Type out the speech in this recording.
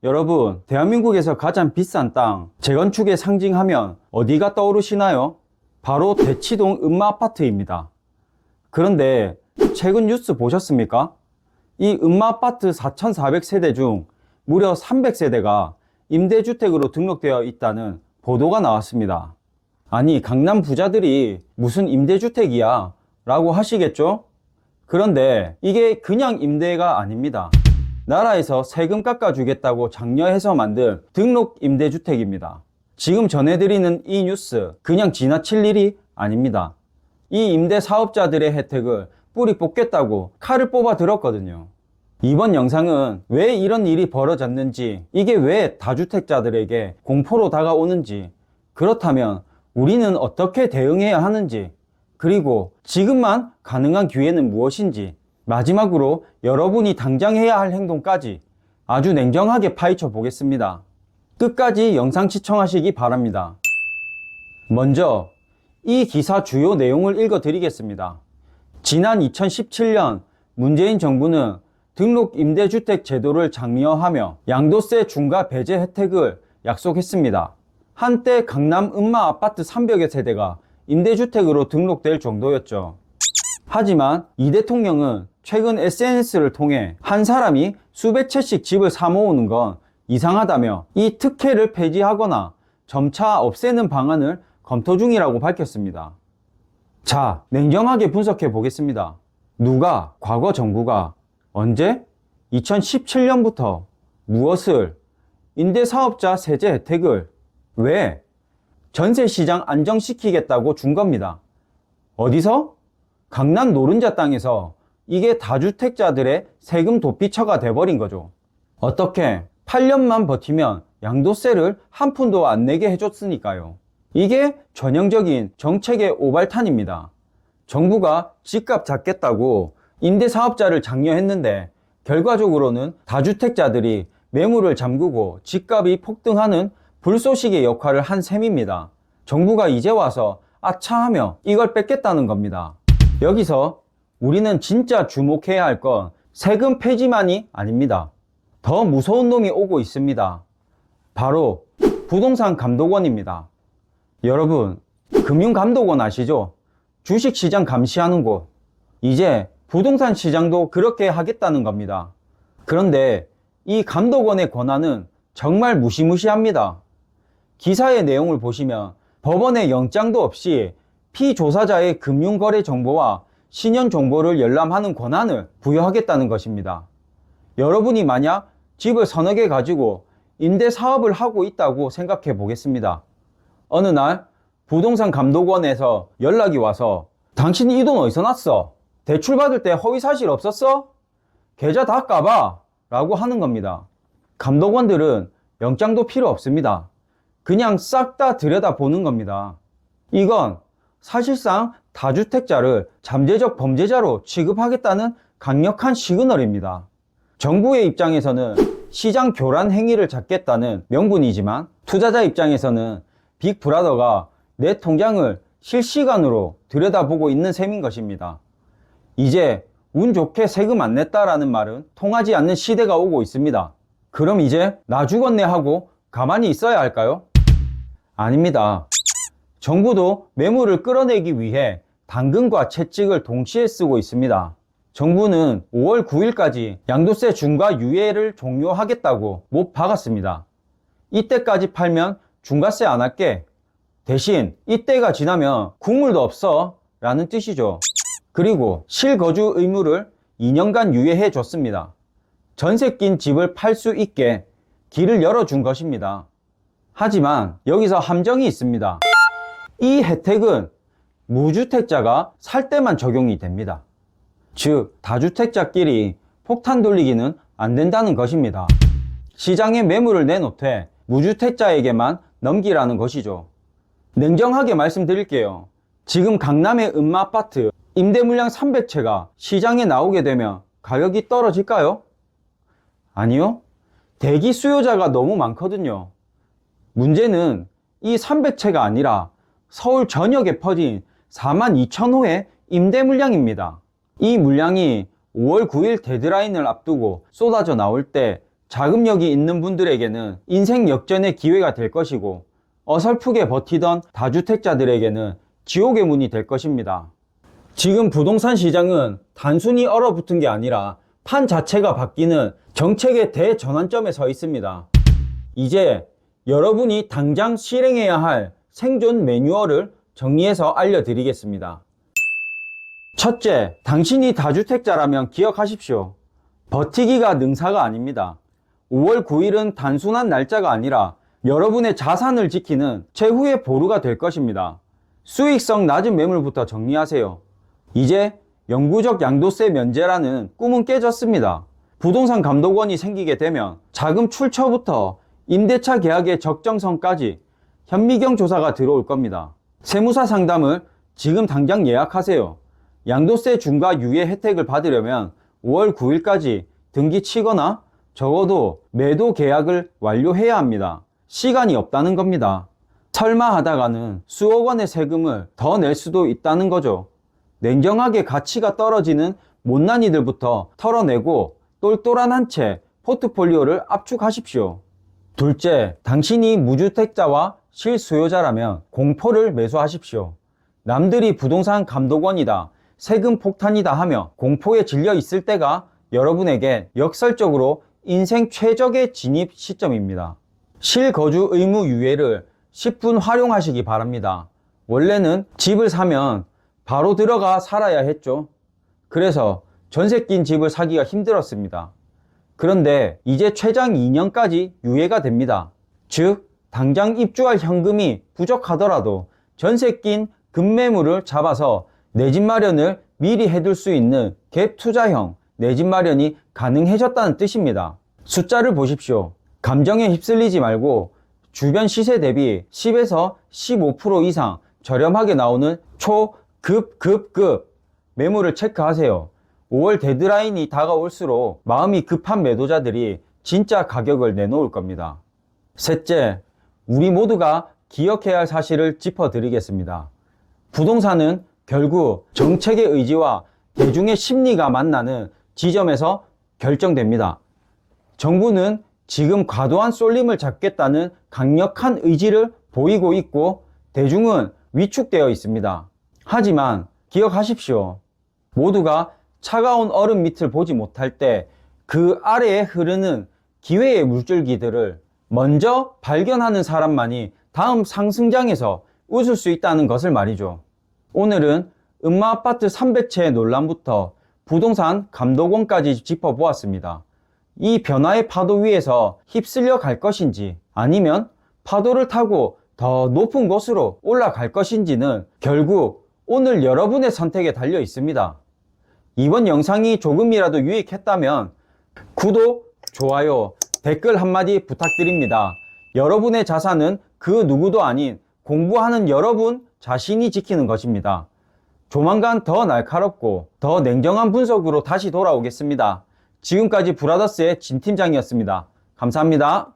여러분, 대한민국에서 가장 비싼 땅, 재건축의 상징하면 어디가 떠오르시나요? 바로 대치동 음마아파트입니다. 그런데 최근 뉴스 보셨습니까? 이 음마아파트 4,400세대 중 무려 300세대가 임대주택으로 등록되어 있다는 보도가 나왔습니다. 아니, 강남 부자들이 무슨 임대주택이야? 라고 하시겠죠? 그런데 이게 그냥 임대가 아닙니다. 나라에서 세금 깎아주겠다고 장려해서 만든 등록 임대주택입니다. 지금 전해드리는 이 뉴스 그냥 지나칠 일이 아닙니다. 이 임대 사업자들의 혜택을 뿌리 뽑겠다고 칼을 뽑아 들었거든요. 이번 영상은 왜 이런 일이 벌어졌는지, 이게 왜 다주택자들에게 공포로 다가오는지, 그렇다면 우리는 어떻게 대응해야 하는지, 그리고 지금만 가능한 기회는 무엇인지, 마지막으로 여러분이 당장 해야 할 행동까지 아주 냉정하게 파헤쳐 보겠습니다. 끝까지 영상 시청하시기 바랍니다. 먼저 이 기사 주요 내용을 읽어 드리겠습니다. 지난 2017년 문재인 정부는 등록 임대주택 제도를 장려하며 양도세 중과 배제 혜택을 약속했습니다. 한때 강남 음마아파트 300여 세대가 임대주택으로 등록될 정도였죠. 하지만 이 대통령은 최근 SNS를 통해 한 사람이 수백 채씩 집을 사모으는 건 이상하다며 이 특혜를 폐지하거나 점차 없애는 방안을 검토 중이라고 밝혔습니다. 자, 냉정하게 분석해 보겠습니다. 누가, 과거 정부가 언제? 2017년부터 무엇을? 임대사업자 세제 혜택을 왜? 전세시장 안정시키겠다고 준 겁니다. 어디서? 강남 노른자 땅에서. 이게 다주택자들의 세금 도피처가 돼버린 거죠. 어떻게? 8년만 버티면 양도세를 한 푼도 안 내게 해줬으니까요. 이게 전형적인 정책의 오발탄입니다. 정부가 집값 잡겠다고 임대사업자를 장려했는데 결과적으로는 다주택자들이 매물을 잠그고 집값이 폭등하는 불쏘시개 역할을 한 셈입니다. 정부가 이제 와서 아차하며 이걸 뺏겠다는 겁니다. 여기서 우리는 진짜 주목해야 할 건 세금 폐지만이 아닙니다. 더 무서운 놈이 오고 있습니다. 바로 부동산 감독원입니다. 여러분, 금융감독원 아시죠? 주식시장 감시하는 곳. 이제 부동산 시장도 그렇게 하겠다는 겁니다. 그런데 이 감독원의 권한은 정말 무시무시합니다. 기사의 내용을 보시면 법원의 영장도 없이 피조사자의 금융거래 정보와 신용 정보를 열람하는 권한을 부여하겠다는 것입니다. 여러분이 만약 집을 서너 개 가지고 임대 사업을 하고 있다고 생각해 보겠습니다. 어느 날 부동산 감독원에서 연락이 와서 당신 이 돈 어디서 났어? 대출 받을 때 허위사실 없었어? 계좌 다 까봐 라고 하는 겁니다. 감독원들은 영장도 필요 없습니다. 그냥 싹 다 들여다보는 겁니다. 이건 사실상 다주택자를 잠재적 범죄자로 취급하겠다는 강력한 시그널입니다. 정부의 입장에서는 시장 교란 행위를 잡겠다는 명분이지만 투자자 입장에서는 빅브라더가 내 통장을 실시간으로 들여다보고 있는 셈인 것입니다. 이제 운 좋게 세금 안 냈다라는 말은 통하지 않는 시대가 오고 있습니다. 그럼 이제 나 죽었네 하고 가만히 있어야 할까요? 아닙니다. 정부도 매물을 끌어내기 위해 당근과 채찍을 동시에 쓰고 있습니다. 정부는 5월 9일까지 양도세 중과 유예를 종료하겠다고 못 박았습니다. 이때까지 팔면 중과세 안 할게. 대신 이때가 지나면 국물도 없어 라는 뜻이죠. 그리고 실거주 의무를 2년간 유예해 줬습니다. 전세 낀 집을 팔 수 있게 길을 열어준 것입니다. 하지만 여기서 함정이 있습니다. 이 혜택은 무주택자가 살 때만 적용이 됩니다. 즉, 다주택자끼리 폭탄 돌리기는 안 된다는 것입니다. 시장에 매물을 내놓되 무주택자에게만 넘기라는 것이죠. 냉정하게 말씀드릴게요. 지금 강남의 음마아파트 임대물량 300채가 시장에 나오게 되면 가격이 떨어질까요? 아니요. 대기 수요자가 너무 많거든요. 문제는 이 300채가 아니라 서울 전역에 퍼진 42,000호의 임대 물량입니다. 이 물량이 5월 9일 데드라인을 앞두고 쏟아져 나올 때 자금력이 있는 분들에게는 인생 역전의 기회가 될 것이고, 어설프게 버티던 다주택자들에게는 지옥의 문이 될 것입니다. 지금 부동산 시장은 단순히 얼어붙은 게 아니라 판 자체가 바뀌는 정책의 대전환점에 서 있습니다. 이제 여러분이 당장 실행해야 할 생존 매뉴얼을 정리해서 알려드리겠습니다. 첫째, 당신이 다주택자라면 기억하십시오. 버티기가 능사가 아닙니다. 5월 9일은 단순한 날짜가 아니라 여러분의 자산을 지키는 최후의 보루가 될 것입니다. 수익성 낮은 매물부터 정리하세요. 이제 영구적 양도세 면제라는 꿈은 깨졌습니다. 부동산 감독원이 생기게 되면 자금 출처부터 임대차 계약의 적정성까지 현미경 조사가 들어올 겁니다. 세무사 상담을 지금 당장 예약하세요. 양도세 중과 유예 혜택을 받으려면 5월 9일까지 등기 치거나 적어도 매도 계약을 완료해야 합니다. 시간이 없다는 겁니다. 설마 하다가는 수억 원의 세금을 더 낼 수도 있다는 거죠. 냉정하게 가치가 떨어지는 못난이들부터 털어내고 똘똘한 한 채 포트폴리오를 압축하십시오. 둘째, 당신이 무주택자와 실수요자라면 공포를 매수하십시오. 남들이 부동산 감독원이다, 세금 폭탄이다 하며 공포에 질려 있을 때가 여러분에게 역설적으로 인생 최적의 진입 시점입니다. 실거주 의무 유예를 10분 활용하시기 바랍니다. 원래는 집을 사면 바로 들어가 살아야 했죠. 그래서 전세 낀 집을 사기가 힘들었습니다. 그런데 이제 최장 2년까지 유예가 됩니다. 즉, 당장 입주할 현금이 부족하더라도 전세 낀 급매물을 잡아서 내 집 마련을 미리 해둘 수 있는 갭 투자형 내 집 마련이 가능해졌다는 뜻입니다. 숫자를 보십시오. 감정에 휩쓸리지 말고 주변 시세 대비 10에서 15% 이상 저렴하게 나오는 초급 매물을 체크하세요. 5월 데드라인이 다가올수록 마음이 급한 매도자들이 진짜 가격을 내놓을 겁니다. 셋째, 우리 모두가 기억해야 할 사실을 짚어드리겠습니다. 부동산은 결국 정책의 의지와 대중의 심리가 만나는 지점에서 결정됩니다. 정부는 지금 과도한 쏠림을 잡겠다는 강력한 의지를 보이고 있고 대중은 위축되어 있습니다. 하지만 기억하십시오. 모두가 차가운 얼음 밑을 보지 못할 때 그 아래에 흐르는 기회의 물줄기들을 먼저 발견하는 사람만이 다음 상승장에서 웃을 수 있다는 것을 말이죠. 오늘은 음마아파트 300채의 논란부터 부동산 감독원까지 짚어보았습니다. 이 변화의 파도 위에서 휩쓸려 갈 것인지 아니면 파도를 타고 더 높은 곳으로 올라갈 것인지는 결국 오늘 여러분의 선택에 달려 있습니다. 이번 영상이 조금이라도 유익했다면 구독, 좋아요, 댓글 한마디 부탁드립니다. 여러분의 자산은 그 누구도 아닌 공부하는 여러분 자신이 지키는 것입니다. 조만간 더 날카롭고 더 냉정한 분석으로 다시 돌아오겠습니다. 지금까지 브라더스의 진 팀장이었습니다. 감사합니다.